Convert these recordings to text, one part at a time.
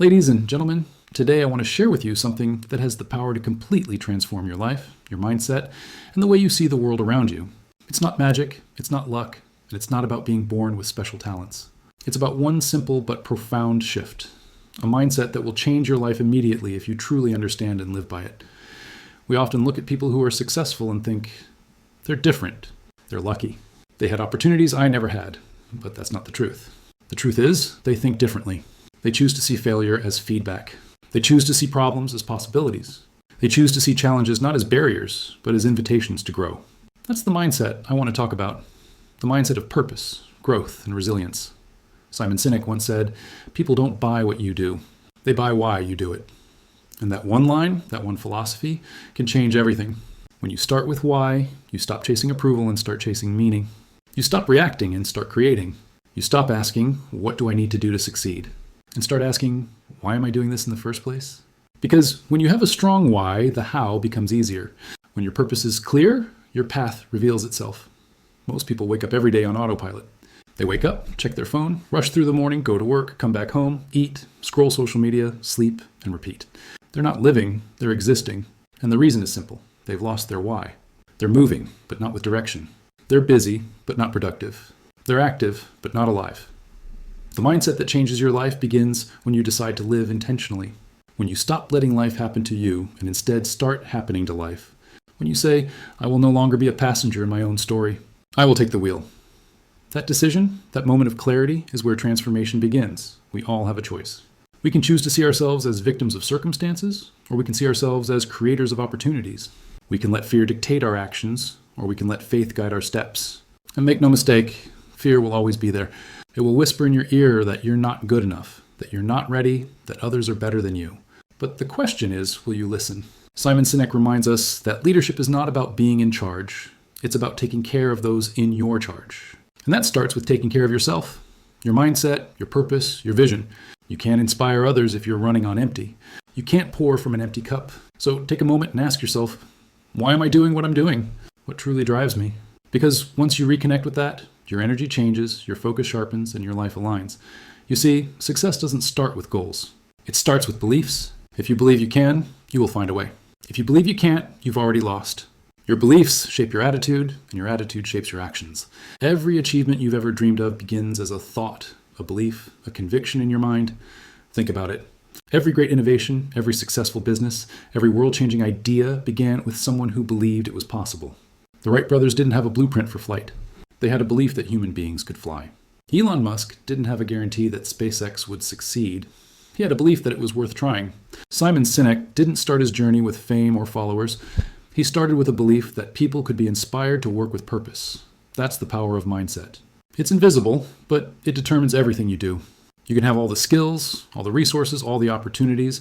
Ladies and gentlemen, today I want to share with you something that has the power to completely transform your life, your mindset, and the way you see the world around you. It's not magic, it's not luck, and it's not about being born with special talents. It's about one simple but profound shift, a mindset that will change your life immediately if you truly understand and live by it. We often look at people who are successful and think, they're different, they're lucky. They had opportunities I never had, but that's not the truth. The truth is, they think differently. They choose to see failure as feedback. They choose to see problems as possibilities. They choose to see challenges not as barriers, but as invitations to grow. That's the mindset I want to talk about. The mindset of purpose, growth, and resilience. Simon Sinek once said, people don't buy what you do. They buy why you do it. And that one line, that one philosophy, can change everything. When you start with why, you stop chasing approval and start chasing meaning. You stop reacting and start creating. You stop asking, what do I need to do to succeed? And start asking, why am I doing this in the first place? Because when you have a strong why, the how becomes easier. When your purpose is clear, your path reveals itself. Most people wake up every day on autopilot. They wake up, check their phone, rush through the morning, go to work, come back home, eat, scroll social media, sleep, and repeat. They're not living, they're existing. And the reason is simple. They've lost their why. They're moving, but not with direction. They're busy, but not productive. They're active, but not alive. The mindset that changes your life begins when you decide to live intentionally. When you stop letting life happen to you and instead start happening to life. When you say, I will no longer be a passenger in my own story. I will take the wheel. That decision, that moment of clarity, is where transformation begins. We all have a choice. We can choose to see ourselves as victims of circumstances, or we can see ourselves as creators of opportunities. We can let fear dictate our actions, or we can let faith guide our steps. And make no mistake, fear will always be there. It will whisper in your ear that you're not good enough, that you're not ready, that others are better than you. But the question is, will you listen? Simon Sinek reminds us that leadership is not about being in charge. It's about taking care of those in your charge. And that starts with taking care of yourself, your mindset, your purpose, your vision. You can't inspire others if you're running on empty. You can't pour from an empty cup. So take a moment and ask yourself, why am I doing what I'm doing? What truly drives me? Because once you reconnect with that, your energy changes, your focus sharpens, and your life aligns. You see, success doesn't start with goals. It starts with beliefs. If you believe you can, you will find a way. If you believe you can't, you've already lost. Your beliefs shape your attitude, and your attitude shapes your actions. Every achievement you've ever dreamed of begins as a thought, a belief, a conviction in your mind. Think about it. Every great innovation, every successful business, every world-changing idea began with someone who believed it was possible. The Wright brothers didn't have a blueprint for flight. They had a belief that human beings could fly. Elon Musk didn't have a guarantee that SpaceX would succeed. He had a belief that it was worth trying. Simon Sinek didn't start his journey with fame or followers. He started with a belief that people could be inspired to work with purpose. That's the power of mindset. It's invisible, but it determines everything you do. You can have all the skills, all the resources, all the opportunities,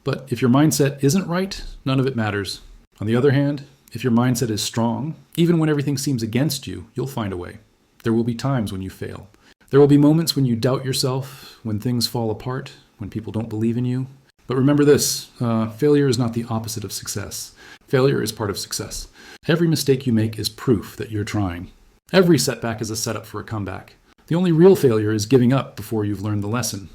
but if your mindset isn't right, none of it matters. On the other hand, if your mindset is strong, even when everything seems against you, you'll find a way. There will be times when you fail. There will be moments when you doubt yourself, when things fall apart, when people don't believe in you. But remember this, failure is not the opposite of success. Failure is part of success. Every mistake you make is proof that you're trying. Every setback is a setup for a comeback. The only real failure is giving up before you've learned the lesson.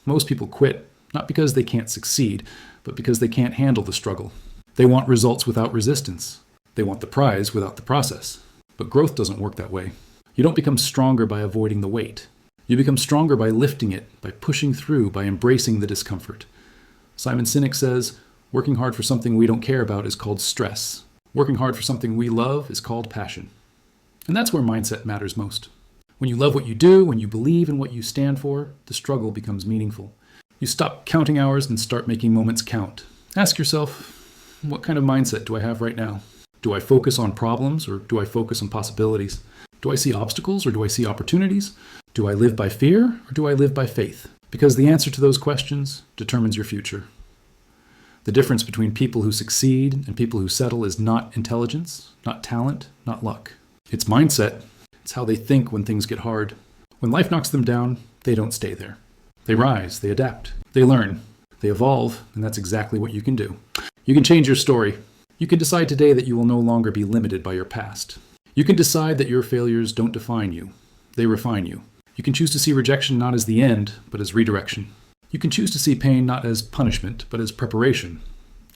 Most people quit, not because they can't succeed, but because they can't handle the struggle. They want results without resistance. They want the prize without the process. But growth doesn't work that way. You don't become stronger by avoiding the weight. You become stronger by lifting it, by pushing through, by embracing the discomfort. Simon Sinek says, working hard for something we don't care about is called stress. Working hard for something we love is called passion. And that's where mindset matters most. When you love what you do, when you believe in what you stand for, the struggle becomes meaningful. You stop counting hours and start making moments count. Ask yourself, what kind of mindset do I have right now? Do I focus on problems or do I focus on possibilities? Do I see obstacles or do I see opportunities? Do I live by fear or do I live by faith? Because the answer to those questions determines your future. The difference between people who succeed and people who settle is not intelligence, not talent, not luck. It's mindset. It's how they think when things get hard. When life knocks them down, they don't stay there. They rise, they adapt, they learn, they evolve, and that's exactly what you can do. You can change your story. You can decide today that you will no longer be limited by your past. You can decide that your failures don't define you. They refine you. You can choose to see rejection not as the end, but as redirection. You can choose to see pain not as punishment, but as preparation.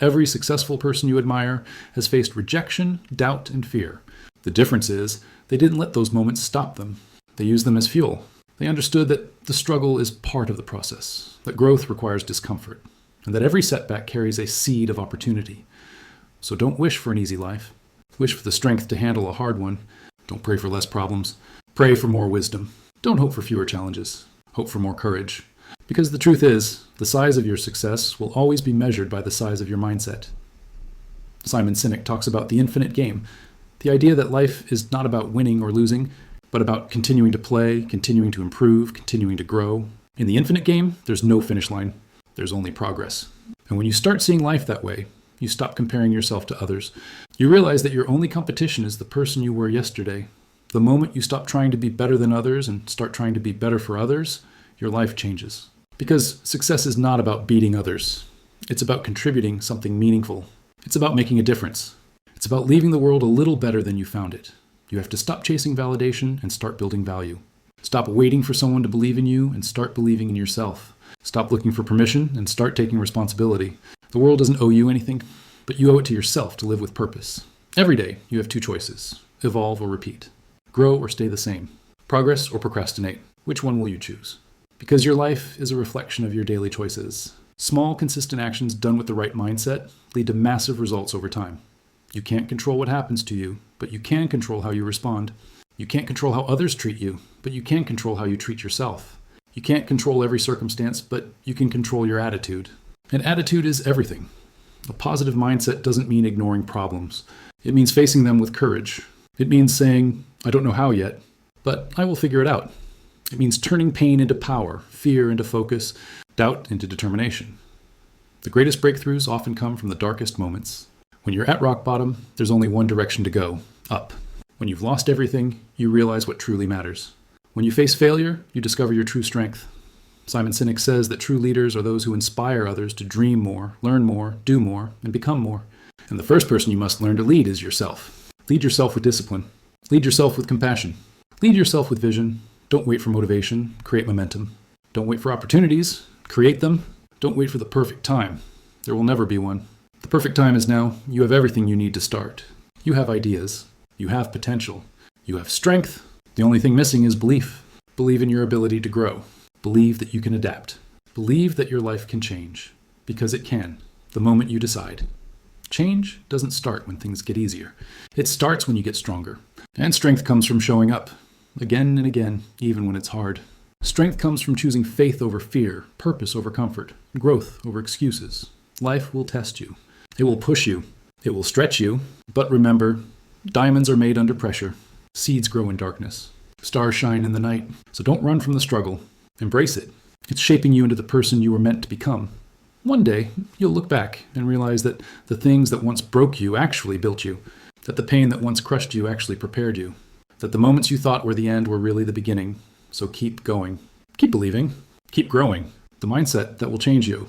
Every successful person you admire has faced rejection, doubt, and fear. The difference is, they didn't let those moments stop them. They used them as fuel. They understood that the struggle is part of the process, that growth requires discomfort, and that every setback carries a seed of opportunity. So don't wish for an easy life. Wish for the strength to handle a hard one. Don't pray for less problems. Pray for more wisdom. Don't hope for fewer challenges. Hope for more courage. Because the truth is, the size of your success will always be measured by the size of your mindset. Simon Sinek talks about the infinite game, the idea that life is not about winning or losing, but about continuing to play, continuing to improve, continuing to grow. In the infinite game, there's no finish line. There's only progress. And when you start seeing life that way, you stop comparing yourself to others. You realize that your only competition is the person you were yesterday. The moment you stop trying to be better than others and start trying to be better for others, your life changes. Because success is not about beating others. It's about contributing something meaningful. It's about making a difference. It's about leaving the world a little better than you found it. You have to stop chasing validation and start building value. Stop waiting for someone to believe in you and start believing in yourself. Stop looking for permission and start taking responsibility. The world doesn't owe you anything, but you owe it to yourself to live with purpose. Every day, you have two choices: evolve or repeat. Grow or stay the same. Progress or procrastinate. Which one will you choose? Because your life is a reflection of your daily choices. Small, consistent actions done with the right mindset lead to massive results over time. You can't control what happens to you, but you can control how you respond. You can't control how others treat you, but you can control how you treat yourself. You can't control every circumstance, but you can control your attitude. And attitude is everything. A positive mindset doesn't mean ignoring problems. It means facing them with courage. It means saying, I don't know how yet, but I will figure it out. It means turning pain into power, fear into focus, doubt into determination. The greatest breakthroughs often come from the darkest moments. When you're at rock bottom, there's only one direction to go: up. When you've lost everything, you realize what truly matters. When you face failure, you discover your true strength. Simon Sinek says that true leaders are those who inspire others to dream more, learn more, do more, and become more. And the first person you must learn to lead is yourself. Lead yourself with discipline. Lead yourself with compassion. Lead yourself with vision. Don't wait for motivation. Create momentum. Don't wait for opportunities. Create them. Don't wait for the perfect time. There will never be one. The perfect time is now. You have everything you need to start. You have ideas. You have potential. You have strength. The only thing missing is belief. Believe in your ability to grow. Believe that you can adapt. Believe that your life can change. Because it can, the moment you decide. Change doesn't start when things get easier. It starts when you get stronger. And strength comes from showing up. Again and again, even when it's hard. Strength comes from choosing faith over fear, purpose over comfort, growth over excuses. Life will test you. It will push you. It will stretch you. But remember, diamonds are made under pressure. Seeds grow in darkness. Stars shine in the night. So don't run from the struggle. Embrace it. It's shaping you into the person you were meant to become. One day, you'll look back and realize that the things that once broke you actually built you, that the pain that once crushed you actually prepared you, that the moments you thought were the end were really the beginning. So keep going. Keep believing. Keep growing. The mindset that will change you